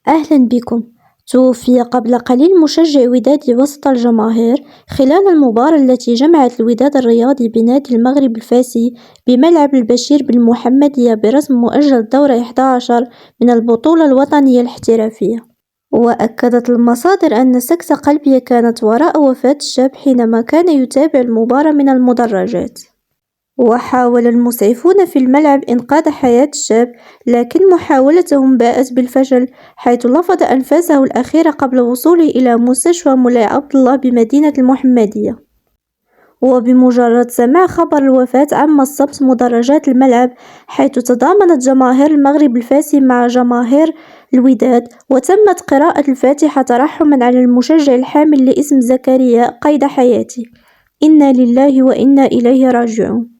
أهلا بكم. توفي قبل قليل مشجع وداد وسط الجماهير خلال المباراة التي جمعت الوداد الرياضي بنادي المغرب الفاسي بملعب البشير بالمحمدية برسم مؤجل دور 11 من البطولة الوطنية الاحترافية. وأكدت المصادر أن سكتة قلبية كانت وراء وفاة الشاب حينما كان يتابع المباراة من المدرجات. وحاول المسعفون في الملعب إنقاذ حياة الشاب، لكن محاولتهم باءت بالفشل، حيث لفظ أنفاسه الأخيرة قبل وصوله إلى مستشفى مولاي عبد الله بمدينة المحمدية. وبمجرد سماع خبر الوفاة عم الصمت مدرجات الملعب، حيث تضامنت جماهير المغرب الفاسي مع جماهير الوداد، وتمت قراءة الفاتحة ترحما على المشجع الحامل لاسم زكريا قيد حياته. إنا لله وإنا إليه راجعون.